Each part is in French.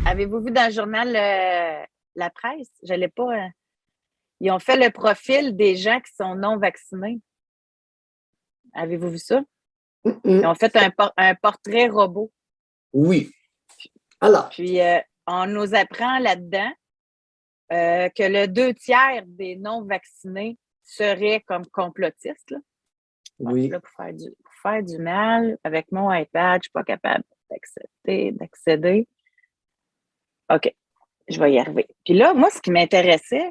Avez-vous vu dans le journal La Presse? Je l'ai pas. Ils ont fait le profil des gens qui sont non vaccinés. Avez-vous vu ça? Ils ont fait un portrait robot. Oui. Alors. Puis, on nous apprend là-dedans que le 2/3 des non-vaccinés seraient comme complotistes. Là. Oui. Là, pour faire du mal, avec mon iPad, je ne suis pas capable d'accéder. OK, je vais y arriver. Puis là, moi, ce qui m'intéressait,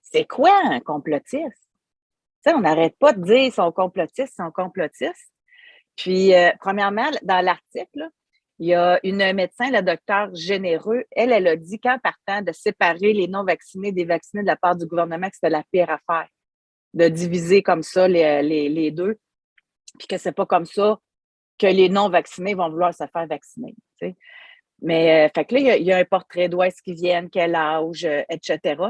c'est quoi un complotiste? Tu sais, on n'arrête pas de dire ils sont complotistes. Puis, premièrement, dans l'article, il y a une médecin, le docteur Généreux, elle a dit qu'en partant de séparer les non-vaccinés des vaccinés de la part du gouvernement, que c'était la pire affaire, de diviser comme ça les deux, puis que c'est pas comme ça que les non-vaccinés vont vouloir se faire vacciner. Tu sais. Mais, fait que là, il y a un portrait d'où est-ce qu'ils viennent, quel âge, etc.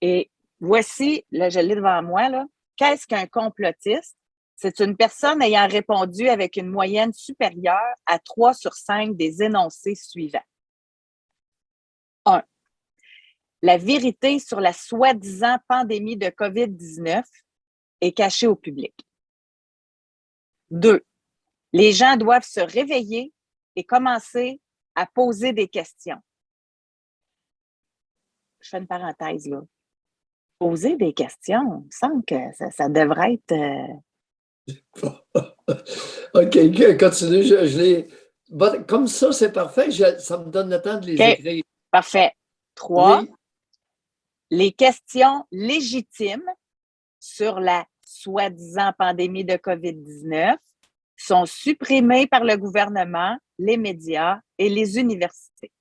Et voici, là, je l'ai devant moi, là, qu'est-ce qu'un complotiste? C'est une personne ayant répondu avec une moyenne supérieure à 3 sur 5 des énoncés suivants. 1. La vérité sur la soi-disant pandémie de COVID-19 est cachée au public. 2. Les gens doivent se réveiller et commencer à poser des questions. Je fais une parenthèse, là. Poser des questions, il me semble que ça devrait être... OK, continue. Je l'ai... Comme ça, c'est parfait. Ça me donne le temps de les écrire. Parfait. 3. Oui. Les questions légitimes sur la soi-disant pandémie de COVID-19 sont supprimées par le gouvernement, les médias et les universités.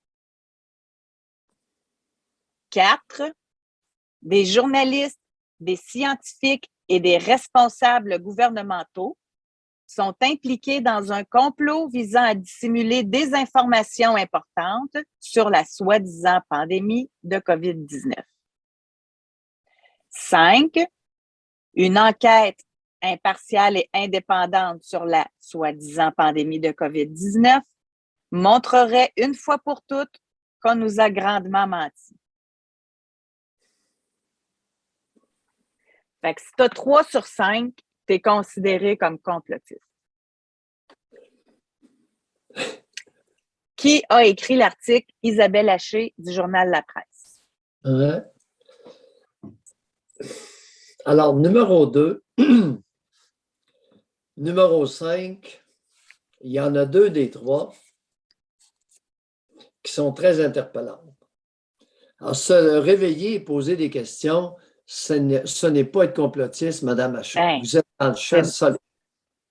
4. Des journalistes, des scientifiques et des responsables gouvernementaux sont impliqués dans un complot visant à dissimuler des informations importantes sur la soi-disant pandémie de COVID-19. 5. Une enquête impartiale et indépendante sur la soi-disant pandémie de COVID-19 montrerait une fois pour toutes qu'on nous a grandement menti. Fait que si tu as 3 sur 5, tu es considéré comme complotiste. Qui a écrit l'article Isabelle Haché du journal La Presse? Ouais. Alors, numéro 2, numéro 5, il y en a 2 des 3 qui sont très interpellantes. Alors, se réveiller et poser des questions, ce n'est pas être complotiste, Mme Haché. Ben, vous êtes dans le champ solide.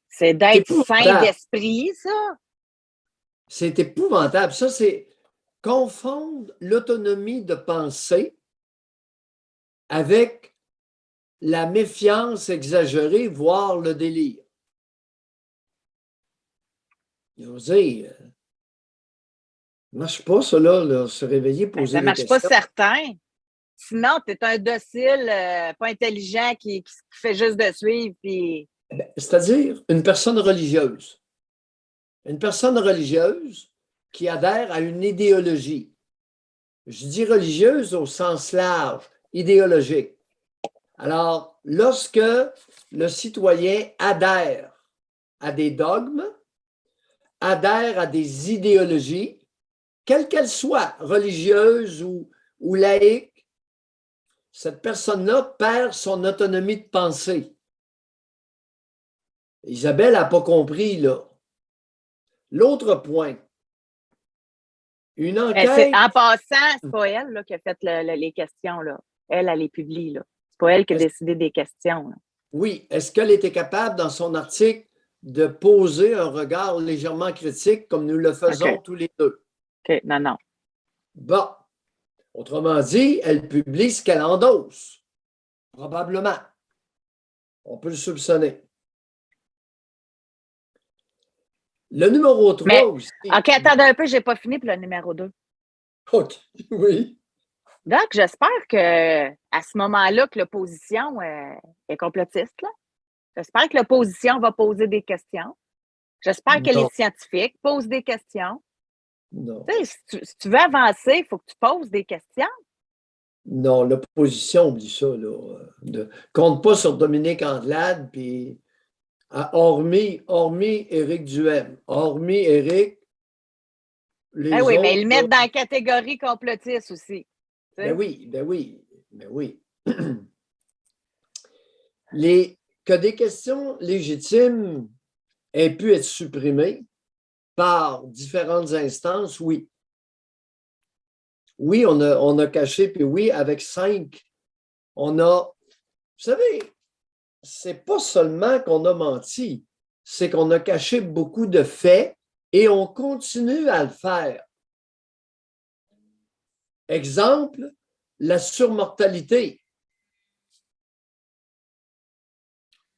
C'est d'être sain d'esprit, ça. C'est épouvantable. Ça, c'est confondre l'autonomie de pensée avec la méfiance exagérée, voire le délire. Je veux dire, ça ne marche pas, ça, là, se réveiller, poser des questions. Ça ne marche pas certain. Sinon, tu es un docile, pas intelligent qui fait juste de suivre. Puis... C'est-à-dire une personne religieuse. Une personne religieuse qui adhère à une idéologie. Je dis religieuse au sens large, idéologique. Alors, lorsque le citoyen adhère à des dogmes, adhère à des idéologies, quelles qu'elles soient, religieuses ou laïques, cette personne-là perd son autonomie de pensée. Isabelle n'a pas compris, là. L'autre point, une enquête... En passant, c'est pas elle là, qui a fait les questions. Là. Elle les publie. C'est pas elle qui a décidé des questions. Là. Oui. Est-ce qu'elle était capable, dans son article, de poser un regard légèrement critique comme nous le faisons tous les deux? OK. Non. Bon. Autrement dit, elle publie ce qu'elle endosse. Probablement. On peut le soupçonner. Le numéro 3 aussi. OK, attendez un peu, je n'ai pas fini pour le numéro 2. OK, oui. Donc, j'espère qu'à ce moment-là, que l'opposition est complotiste. Là. J'espère que l'opposition va poser des questions. J'espère que les scientifiques posent des questions. non. Tu sais, si tu veux avancer, il faut que tu poses des questions. Non, l'opposition, oublie ça, là. Compte pas sur Dominique Anglade, puis hormis Éric Duhem. Hormis Éric, Ben les oui, mais autres, ils le là, mettent dans la catégorie complotiste aussi. Tu sais. ben oui. Que des questions légitimes aient pu être supprimées par différentes instances, oui. Oui, on a caché, puis oui, avec 5, on a. Vous savez, c'est pas seulement qu'on a menti, c'est qu'on a caché beaucoup de faits et on continue à le faire. Exemple, la surmortalité.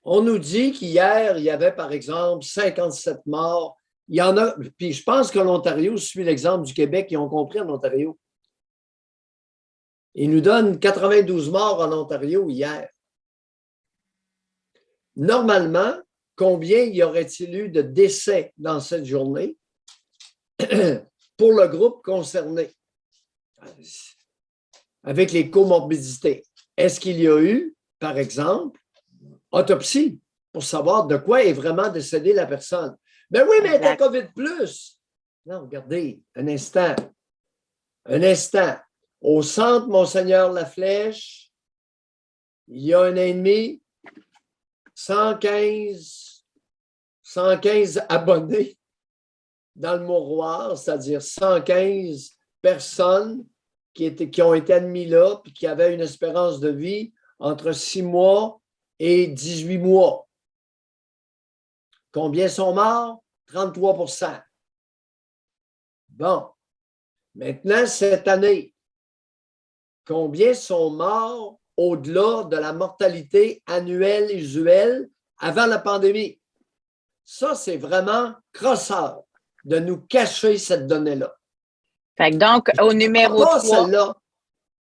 On nous dit qu'hier, il y avait par exemple 57 morts. Il y en a, puis je pense que l'Ontario suit l'exemple du Québec, ils ont compris en Ontario. Ils nous donnent 92 morts en Ontario hier. Normalement, combien y aurait-il eu de décès dans cette journée pour le groupe concerné avec les comorbidités? Est-ce qu'il y a eu, par exemple, autopsie pour savoir de quoi est vraiment décédée la personne? Ben oui, mais elle était COVID plus. Non, regardez, un instant. Un instant. Au centre Monseigneur Laflèche, il y a un an et demi, 115 abonnés dans le mouroir, c'est-à-dire 115 personnes qui ont été admis là et qui avaient une espérance de vie entre 6 mois et 18 mois. Combien sont morts? 33%. Bon. Maintenant, cette année, combien sont morts au-delà de la mortalité annuelle usuelle avant la pandémie? Ça, c'est vraiment crosseur de nous cacher cette donnée-là. Fait que donc, au numéro 3, celle-là.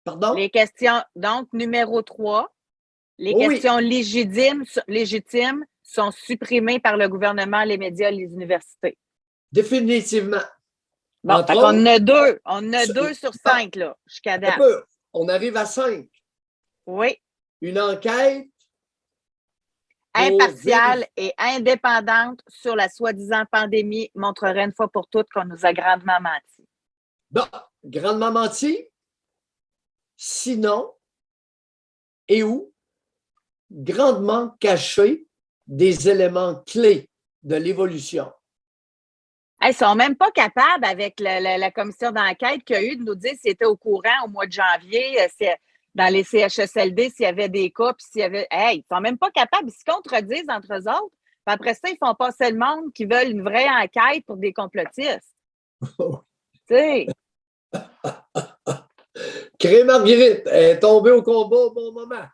Pardon? les questions, donc, numéro 3, les Oui. questions légitimes sont supprimées par le gouvernement, les médias, les universités. Définitivement. Bon, fait qu'on en a deux. On a 2 sur 5, là, jusqu'à Un date. peu. On arrive à 5. Oui. Une enquête Impartiale et indépendante sur la soi-disant pandémie montrerait une fois pour toutes qu'on nous a grandement menti. Bon, grandement menti. Sinon, et où? Grandement caché des éléments clés de l'évolution. Ils ne sont même pas capables, avec la commission d'enquête qu'il y a eu, de nous dire s'ils étaient au courant au mois de janvier, dans les CHSLD, s'il y avait des cas, puis s'il y avait. Ils ne sont même pas capables, ils se contredisent entre eux autres. Puis après ça, ils font passer le monde qui veulent une vraie enquête pour des complotistes. Tu sais. Cré-Marguerite est tombée au combat au bon moment.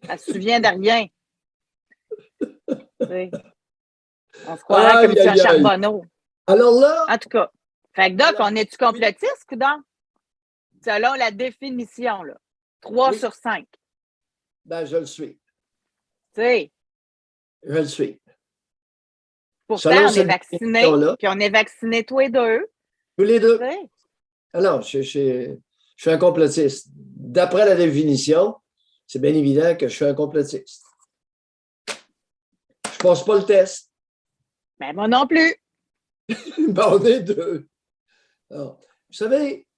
Elle se souvient de rien. Tu sais. On se croirait comme M. Charbonneau. Alors là. En tout cas. Fait que Doc, on est-tu complotiste, coudonc? Selon la définition, là. 3 sur 5. Ben, je le suis. Tu sais. Je le suis. Pourtant, on est vaccinés. Puis on est vaccinés tous les deux. Tous les deux. Tu sais. Alors, je suis un complotiste. D'après la définition, c'est bien évident que je suis un complotiste. Je passe pas le test. Ben, moi non plus. Ben, on est deux. Alors, vous savez,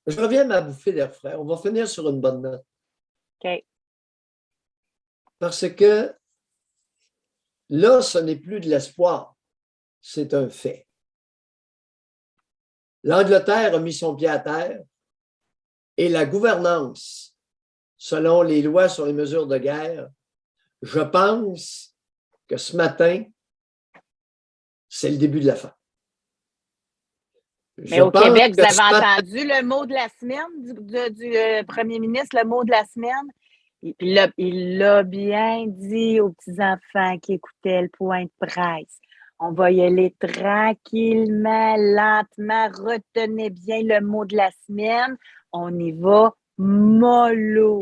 je reviens à ma bouffée d'air frais. On va finir sur une bonne note. OK. Parce que là, ce n'est plus de l'espoir, c'est un fait. L'Angleterre a mis son pied à terre et la gouvernance, selon les lois sur les mesures de guerre, je pense que ce matin, c'est le début de la fin. Mais au Québec, vous avez entendu le mot de la semaine du premier ministre, le mot de la semaine? Il l'a bien dit aux petits-enfants qui écoutaient le point de presse. On va y aller tranquillement, lentement. Retenez bien le mot de la semaine. On y va mollo.